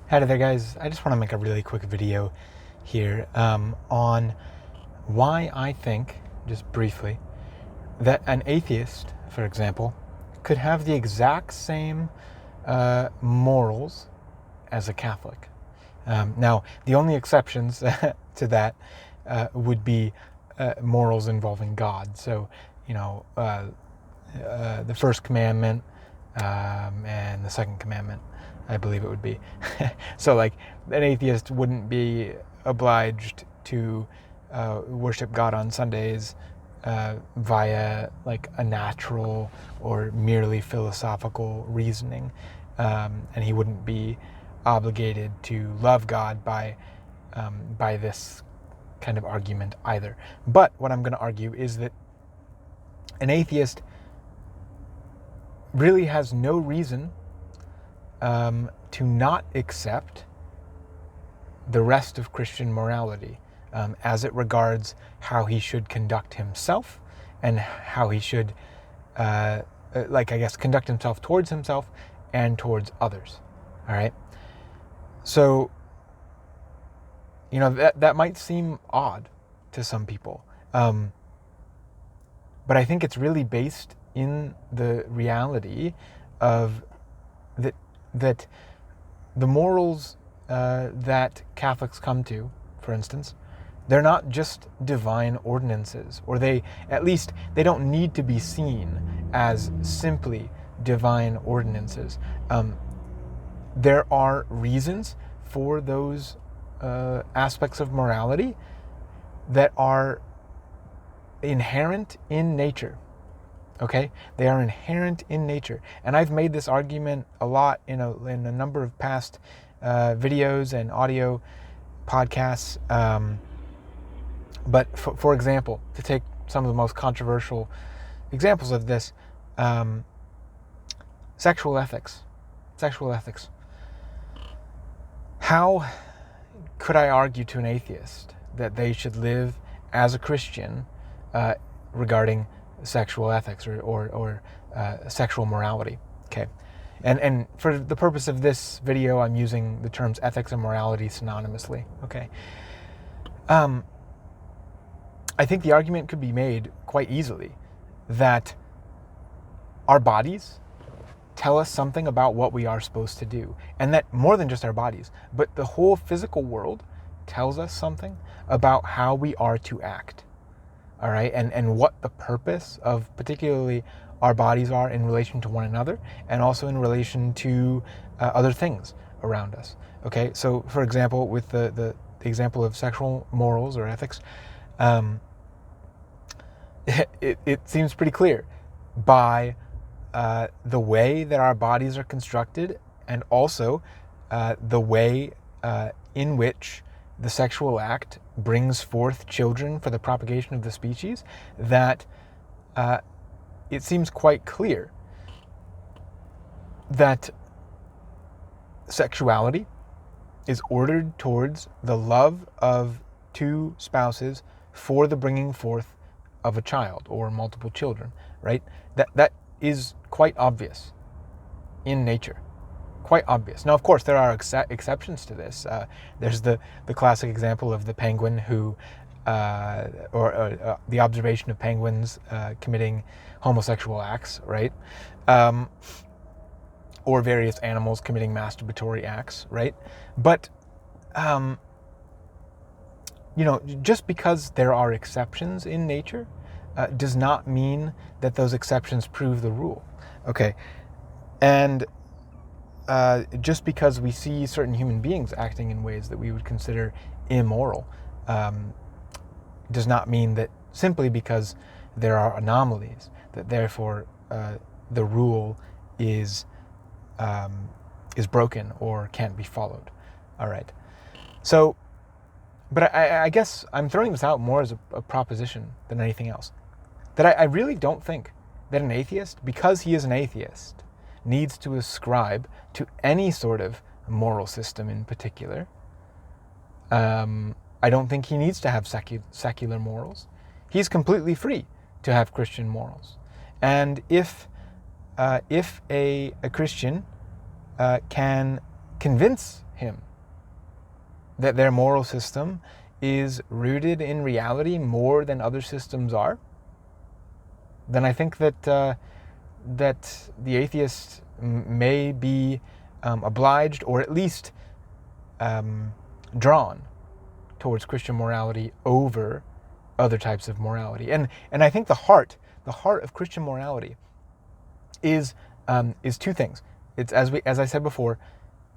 Hi there guys, I just want to make a really quick video here on why I think, just briefly, that an atheist, for example, could have the exact same morals as a Catholic. Now, the only exceptions to that would be morals involving God. So, the first commandment and the second commandment, I believe it would be. So like an atheist wouldn't be obliged to worship God on Sundays via like a natural or merely philosophical reasoning. And he wouldn't be obligated to love God by this kind of argument either. But what I'm going to argue is that an atheist really has no reason to not accept the rest of Christian morality as it regards how he should conduct himself and how he should, conduct himself towards himself and towards others. All right. So, that might seem odd to some people. But I think it's really based in the reality of that the morals that Catholics come to, for instance, they're not just divine ordinances, or they don't need to be seen as simply divine ordinances. There are reasons for those aspects of morality that are inherent in nature. Okay, they are inherent in nature, and I've made this argument a lot in a number of past videos and audio podcasts. But for example, to take some of the most controversial examples of this, sexual ethics. How could I argue to an atheist that they should live as a Christian regarding sexual ethics or sexual morality? Okay, and for the purpose of this video, I'm using the terms ethics and morality synonymously. Okay, I think the argument could be made quite easily that our bodies tell us something about what we are supposed to do, and that more than just our bodies, but the whole physical world tells us something about how we are to act. All right, and what the purpose of particularly our bodies are in relation to one another, and also in relation to other things around us. Okay, so for example, with the example of sexual morals or ethics, it seems pretty clear by the way that our bodies are constructed, and also the way in which the sexual act brings forth children for the propagation of the species, that it seems quite clear that sexuality is ordered towards the love of two spouses for the bringing forth of a child or multiple children, right? That is quite obvious in nature. Quite obvious. Now, of course, there are exceptions to this. There's the classic example of the penguin who, the observation of penguins committing homosexual acts, right? Or various animals committing masturbatory acts, right? But, just because there are exceptions in nature does not mean that those exceptions prove the rule. Okay, and just because we see certain human beings acting in ways that we would consider immoral does not mean that simply because there are anomalies that therefore the rule is broken or can't be followed. All right. So, but I guess I'm throwing this out more as a proposition than anything else. That I really don't think that an atheist, because he is an atheist, needs to ascribe to any sort of moral system in particular. I don't think he needs to have secular morals. He's completely free to have Christian morals. And if a Christian can convince him that their moral system is rooted in reality more than other systems are, then I think that that the atheist may be obliged, or at least drawn towards Christian morality over other types of morality. And I think the heart of Christian morality is two things. It's as I said before,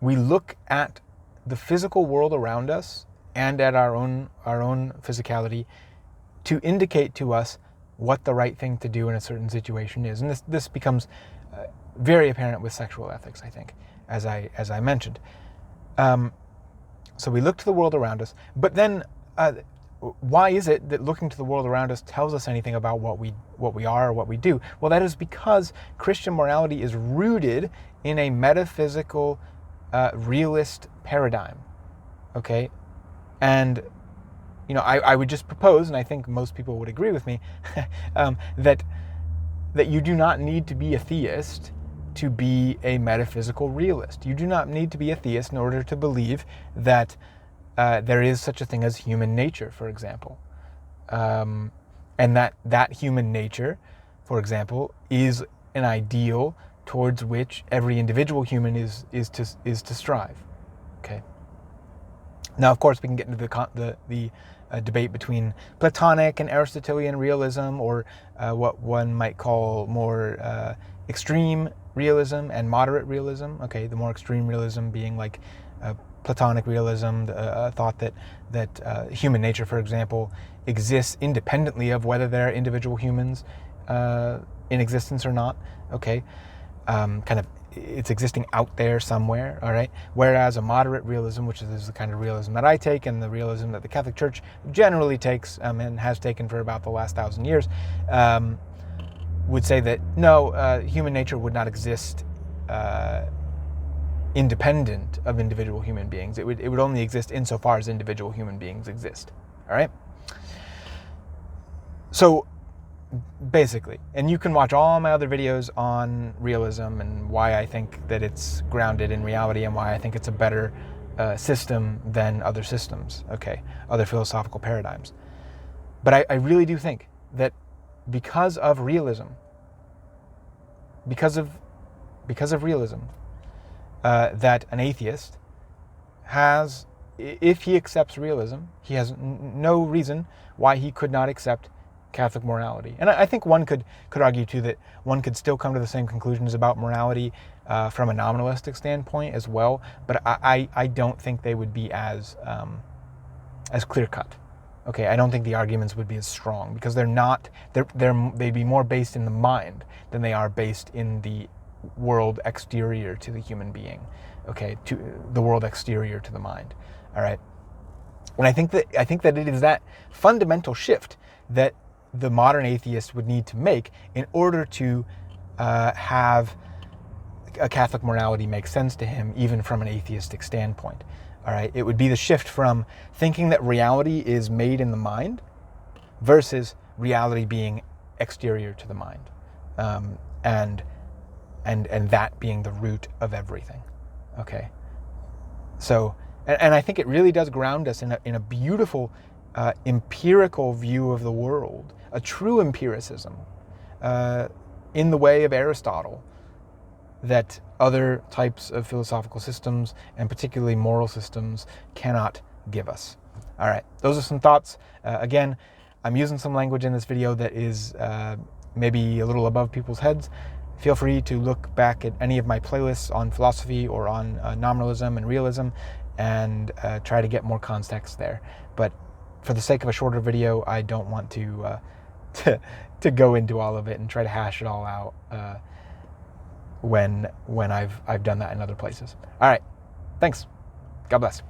we look at the physical world around us and at our own physicality to indicate to us what the right thing to do in a certain situation is. And this becomes very apparent with sexual ethics, I think, as I mentioned. So we look to the world around us, but then why is it that looking to the world around us tells us anything about what we are or what we do? Well, that is because Christian morality is rooted in a metaphysical, realist paradigm. Okay, and I would just propose, and I think most people would agree with me, that you do not need to be a theist to be a metaphysical realist. You do not need to be a theist in order to believe that there is such a thing as human nature, for example, and that human nature, for example, is an ideal towards which every individual human is to strive. Okay. Now, of course, we can get into the debate between Platonic and Aristotelian realism, or what one might call more extreme realism and moderate realism. Okay, the more extreme realism being like Platonic realism, the thought that human nature, for example, exists independently of whether there are individual humans in existence or not. Okay, kind of it's existing out there somewhere. All right. Whereas a moderate realism, which is the kind of realism that I take, and the realism that the Catholic Church generally takes and has taken for about the last 1,000 years, would say that no, human nature would not exist independent of individual human beings. It would only exist insofar as individual human beings exist. All right. So basically, and you can watch all my other videos on realism and why I think that it's grounded in reality and why I think it's a better system than other systems, okay, other philosophical paradigms. But I really do think that because of realism, that an atheist has, if he accepts realism, he has no reason why he could not accept Catholic morality. And I think one could argue too that one could still come to the same conclusions about morality from a nominalistic standpoint as well, but I don't think they would be as clear cut. Okay, I don't think the arguments would be as strong because they'd be more based in the mind than they are based in the world exterior to the human being. Okay, to the world exterior to the mind. All right, and I think that it is that fundamental shift that the modern atheist would need to make in order to have a Catholic morality make sense to him, even from an atheistic standpoint. All right, it would be the shift from thinking that reality is made in the mind versus reality being exterior to the mind, and that being the root of everything. Okay, so and I think it really does ground us in a beautiful empirical view of the world, a true empiricism, in the way of Aristotle, that other types of philosophical systems, and particularly moral systems, cannot give us. All right, those are some thoughts. Again, I'm using some language in this video that is maybe a little above people's heads. Feel free to look back at any of my playlists on philosophy or on nominalism and realism and try to get more context there. But for the sake of a shorter video, I don't want to go into all of it and try to hash it all out when I've done that in other places. All right, thanks. God bless.